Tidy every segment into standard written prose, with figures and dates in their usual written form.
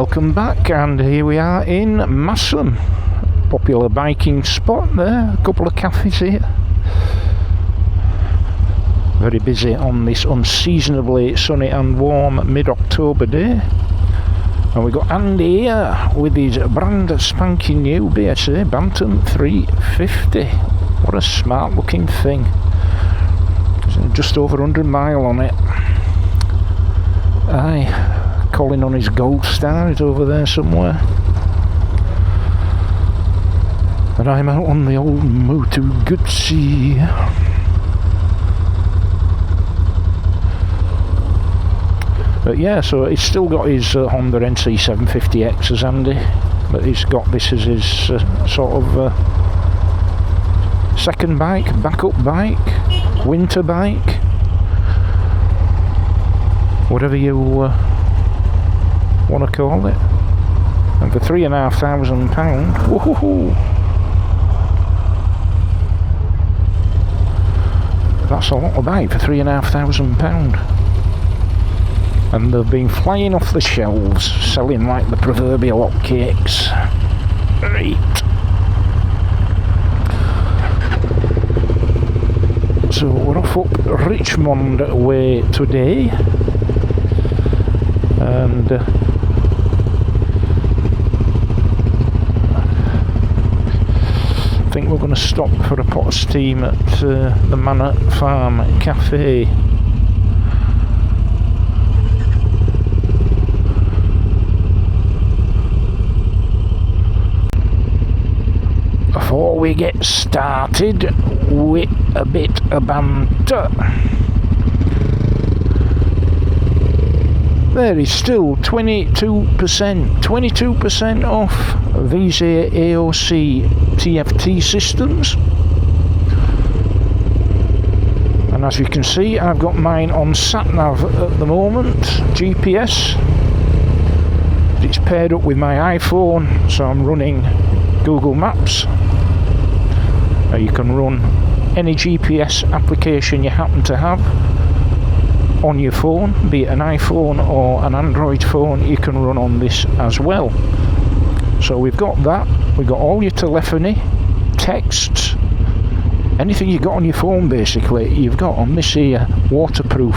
welcome back, and here we are in Massam, popular biking spot there, a couple of cafes here. Very busy on this unseasonably sunny and warm mid-October day. And we got Andy here with his brand spanking new BSA Bantam 350. What a smart looking thing. Just over 100 mile on it. Aye. Colin on his Goldstar is over there somewhere, and I'm out on the old Moto Guzzi. But yeah, so he's still got his Honda NC750X as Andy, but he's got this as his sort of second bike, backup bike, winter bike, whatever you want to call it. And for £3,500, woohoo! That's a lot of bike for £3,500. And they've been flying off the shelves, selling like the proverbial hotcakes. Right. So we're off up Richmond way today, and I think we're going to stop for a pot of steam at the Manor Farm Cafe. Before we get started with a bit of banter, there is still 22% off Voge AOC TFT systems, and as you can see, I've got mine on sat-nav at the moment, GPS. It's paired up with my iPhone, so I'm running Google Maps. You can run any GPS application you happen to have on your phone, be it an iPhone or an Android phone, you can run on this as well. So we've got that, we've got all your telephony, texts, anything you got on your phone basically, you've got on this here waterproof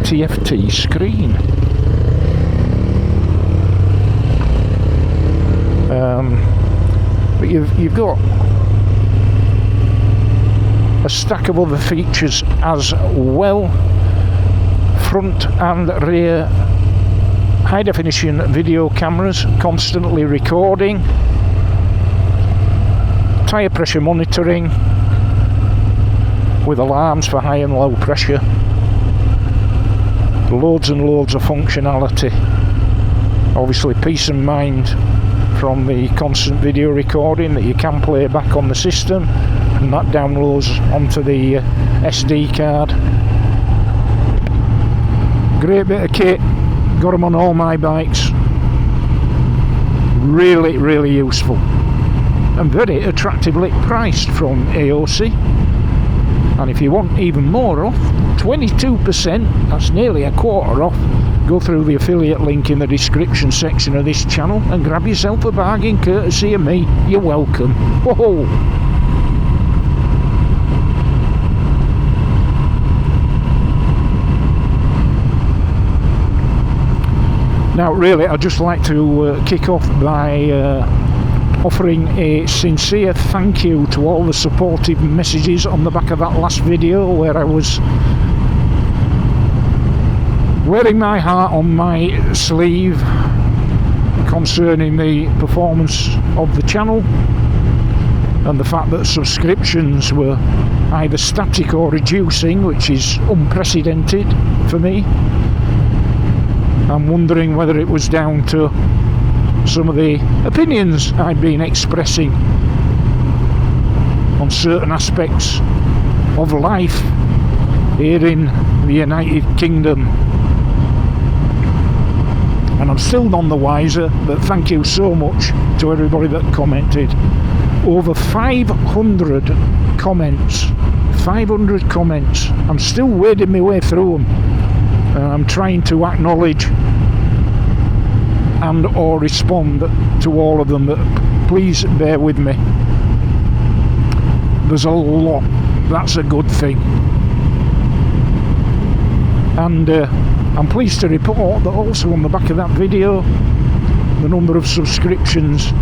TFT screen. But you've got a stack of other features as well. Front and rear high definition video cameras, constantly recording, tyre pressure monitoring with alarms for high and low pressure, loads and loads of functionality. Obviously peace of mind from the constant video recording that you can play back on the system, and that downloads onto the SD card. Great bit of kit, got them on all my bikes. Really useful and very attractively priced from AOC. And if you want even more off, 22%, that's nearly a quarter off, go through the affiliate link in the description section of this channel and grab yourself a bargain courtesy of me. You're welcome. Whoa! Now really, I'd just like to kick off by offering a sincere thank you to all the supportive messages on the back of that last video where I was wearing my heart on my sleeve concerning the performance of the channel and the fact that subscriptions were either static or reducing, which is unprecedented for me. I'm wondering whether it was down to some of the opinions I've been expressing on certain aspects of life here in the United Kingdom. And I'm still none the wiser, but thank you so much to everybody that commented. Over 500 comments. 500 comments. I'm still wading my way through them. I'm trying to acknowledge and or respond to all of them, but please bear with me. There's a lot. That's a good thing. And I'm pleased to report that also on the back of that video, the number of subscriptions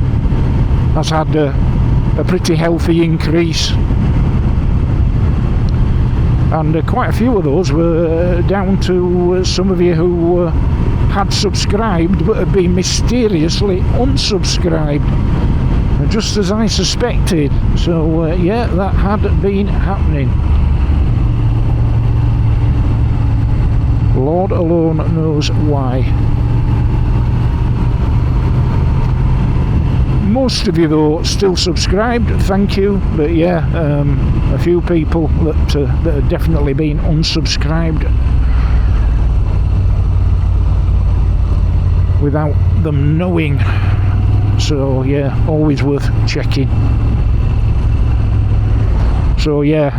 has had a pretty healthy increase, and quite a few of those were down to some of you who had subscribed but had been mysteriously unsubscribed, just as I suspected. So yeah, that had been happening. Lord alone knows why. Most of you though still subscribed, thank you, but yeah, a few people that have definitely been unsubscribed without them knowing. So yeah, always worth checking. So yeah,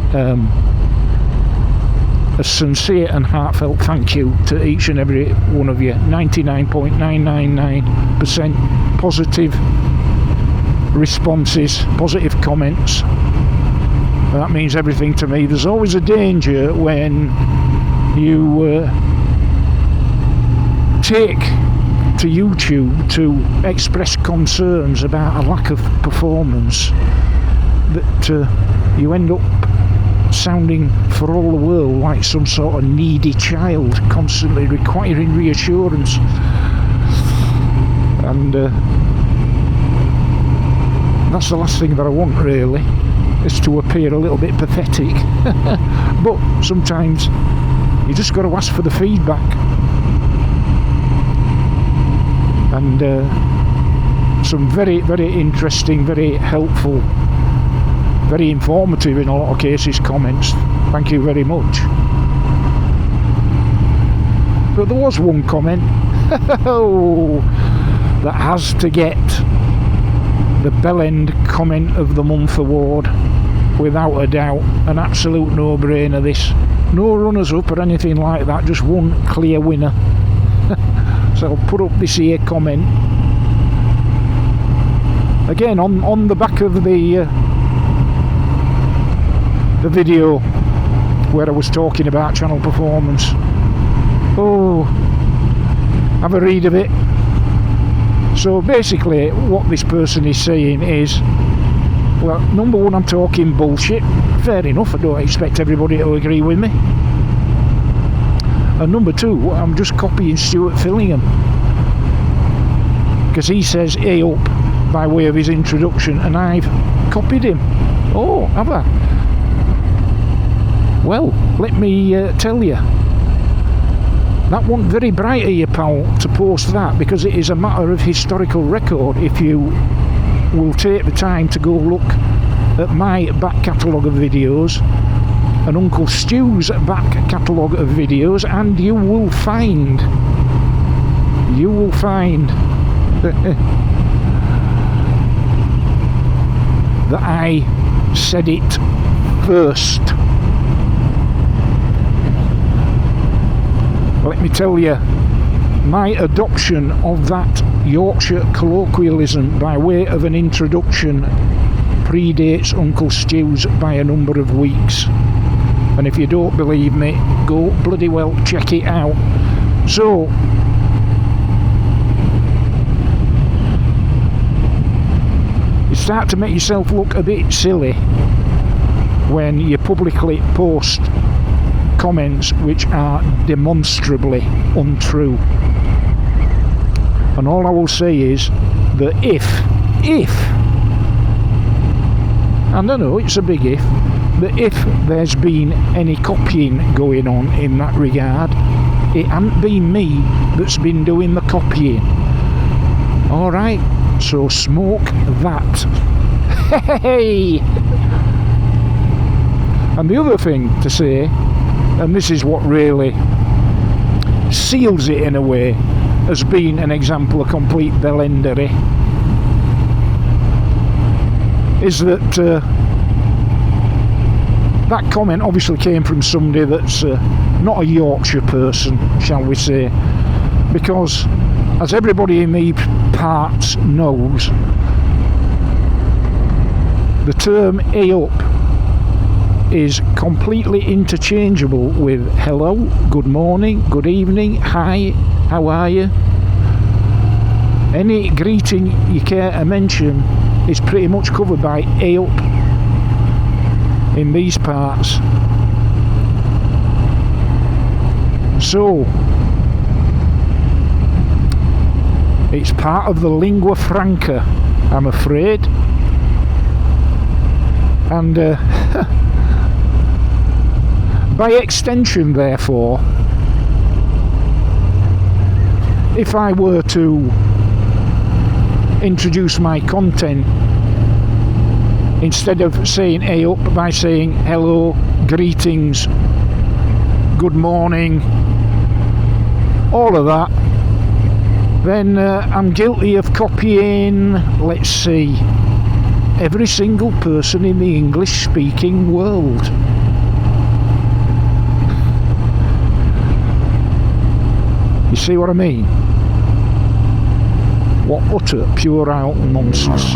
a sincere and heartfelt thank you to each and every one of you. 99.999% positive responses, positive comments. That means everything to me. There's always a danger when you take to YouTube to express concerns about a lack of performance, that you end up sounding for all the world like some sort of needy child, constantly requiring reassurance. And that's the last thing that I want, really, is to appear a little bit pathetic. But sometimes you just got to ask for the feedback. And some very, very interesting, very helpful, very informative in a lot of cases comments. Thank you very much. But there was one comment that has to get the Bell End Comment of the Month award, without a doubt. An absolute no-brainer, this. No runners-up or anything like that, just one clear winner. So I'll put up this here comment. Again, on the back of the video where I was talking about channel performance. Oh, have a read of it. So basically what this person is saying is, well, number one, I'm talking bullshit. Fair enough, I don't expect everybody to agree with me. And number two, I'm just copying Stuart Fillingham, because he says "hey up" by way of his introduction, and I've copied him. Oh, have I? Well, let me tell you, that wasn't very bright of you, pal, to post that, because it is a matter of historical record. If you will take the time to go look at my back catalogue of videos and Uncle Stu's back catalogue of videos, and you will find that I said it first. Let me tell you, my adoption of that Yorkshire colloquialism by way of an introduction predates Uncle Stu's by a number of weeks. And if you don't believe me, go bloody well check it out. So, you start to make yourself look a bit silly when you publicly post comments which are demonstrably untrue. And all I will say is that if, and I know it's a big if, that if there's been any copying going on in that regard, it hasn't been me that's been doing the copying. Alright, so smoke that. Hey! And the other thing to say, and this is what really seals it in a way as being an example of complete bellendery, is that that comment obviously came from somebody that's not a Yorkshire person, shall we say, because as everybody in these parts knows, the term "hey up" is completely interchangeable with hello, good morning, good evening, hi, how are you? Any greeting you care to mention is pretty much covered by "hey up" in these parts. So it's part of the lingua franca, I'm afraid, and by extension, therefore, if I were to introduce my content, instead of saying "hey up" by saying hello, greetings, good morning, all of that, then I'm guilty of copying, let's see, every single person in the English speaking world. You see what I mean? What utter pure out nonsense.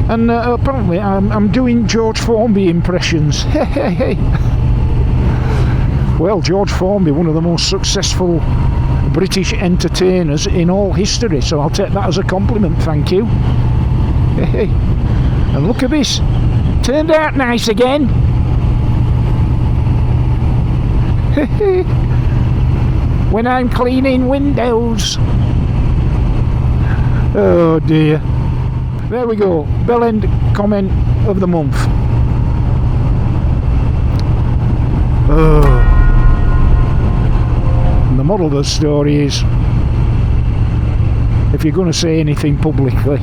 And apparently I'm doing George Formby impressions. Well, George Formby, one of the most successful British entertainers in all history, so I'll take that as a compliment, thank you. And look at this, turned out nice again. When I'm cleaning windows. Oh dear. There we go, bell end comment of the month. Oh. And the moral of the story is, if you're going to say anything publicly,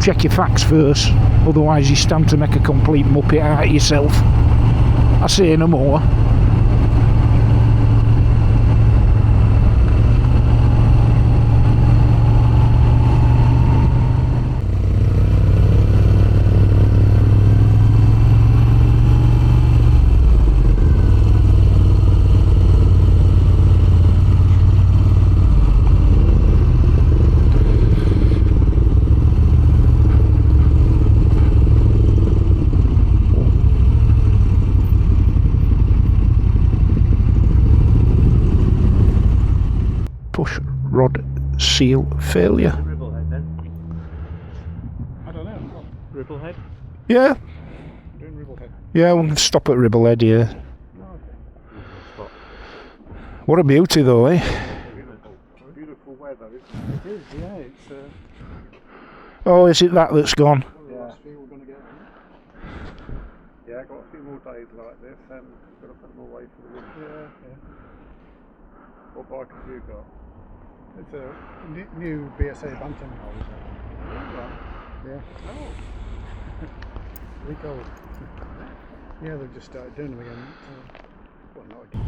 check your facts first, otherwise you stand to make a complete muppet out of yourself. I say no more. Push rod seal failure. Ribblehead then? I don't know. Ribblehead? Yeah. Doing Ribblehead. Yeah, we can stop at Ribblehead, yeah. Oh, okay. What a beauty though, eh? Beautiful weather, isn't it? It is, yeah. It's Oh, is it that's gone? yeah. Last few we're going to get. Yeah, I got a few more days like this and got to put them away for the winter. Yeah. What bike have you got? It's a new BSA Bantam hose. Yeah. Oh. Week old. Yeah, they've just started doing them again. Well, not again.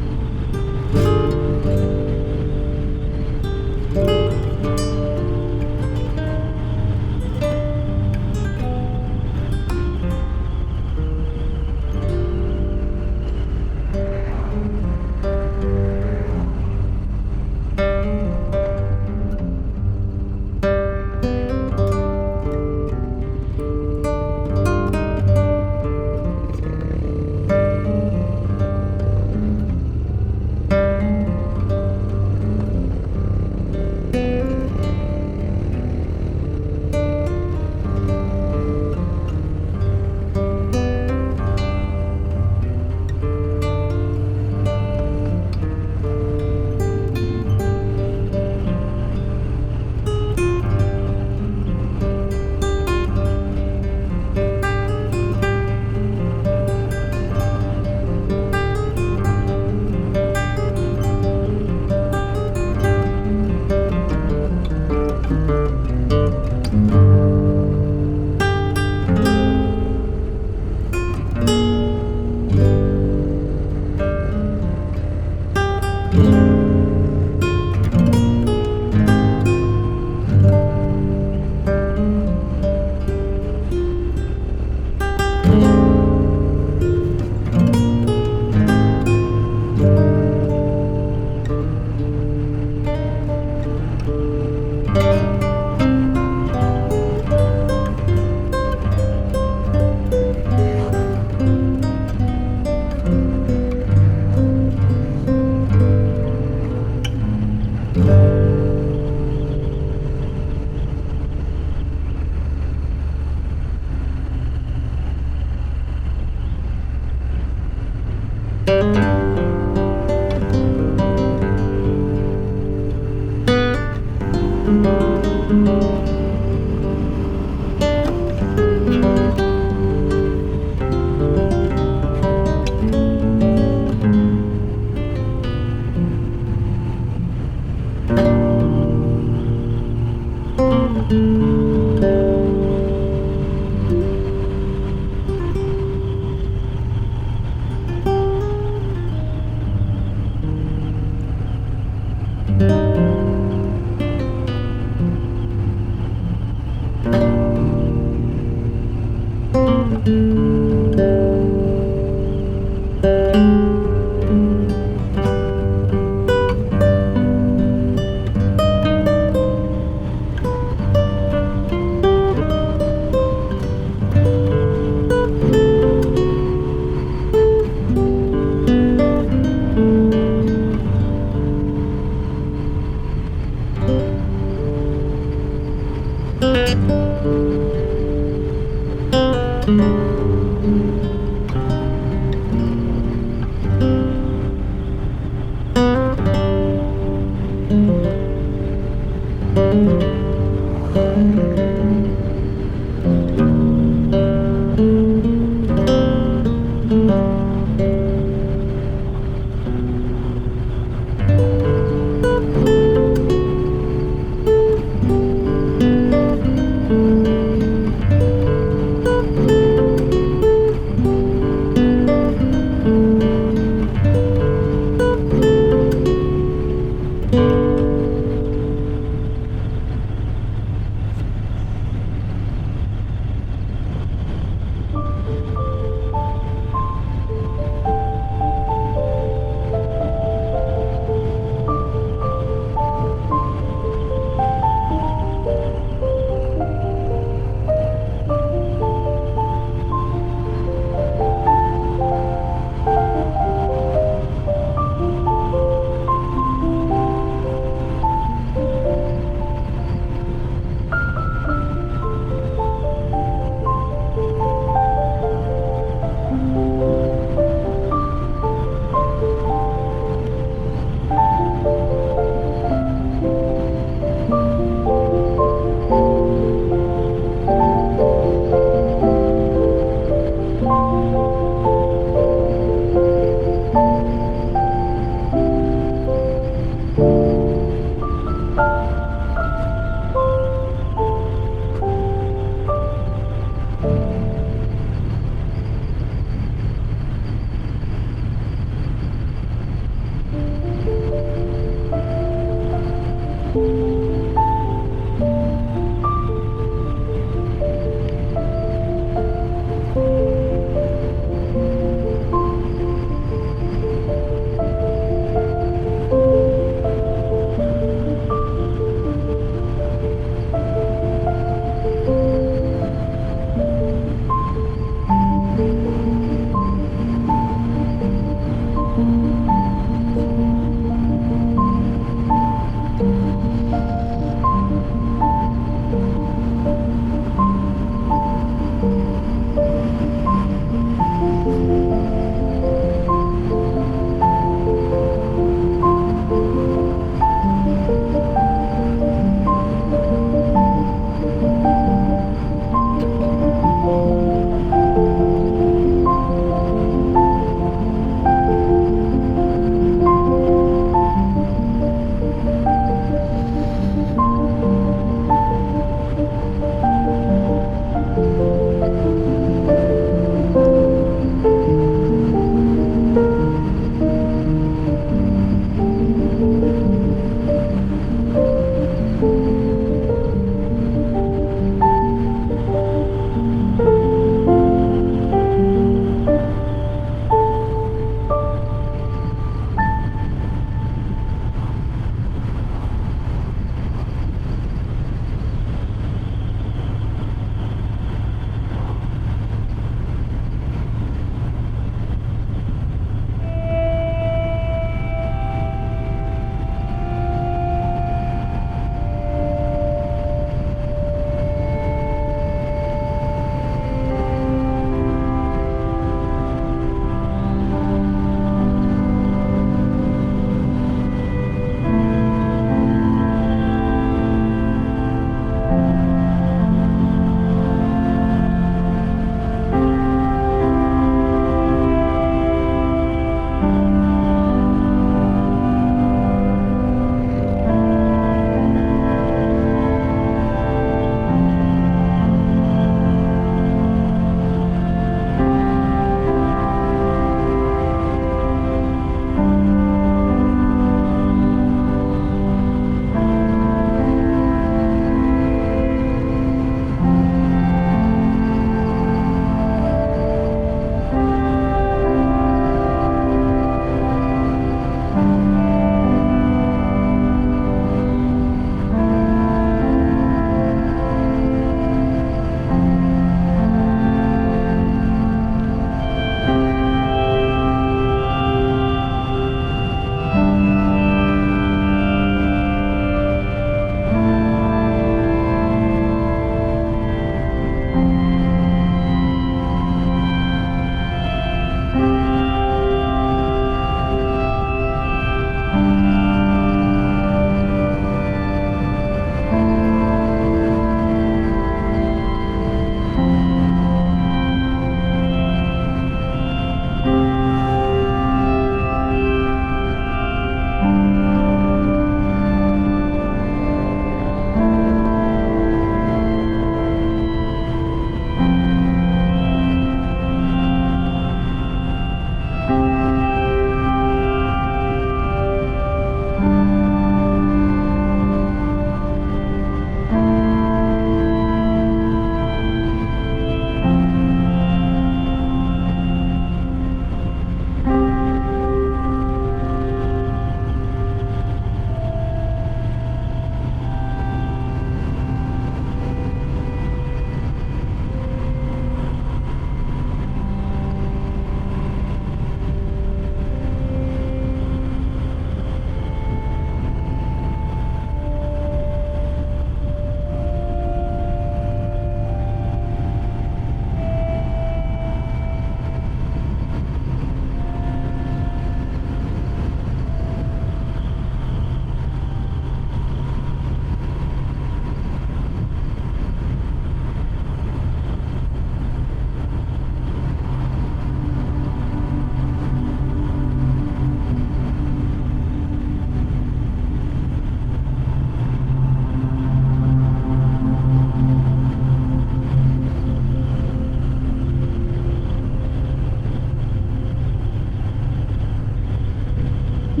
It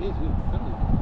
is, yeah.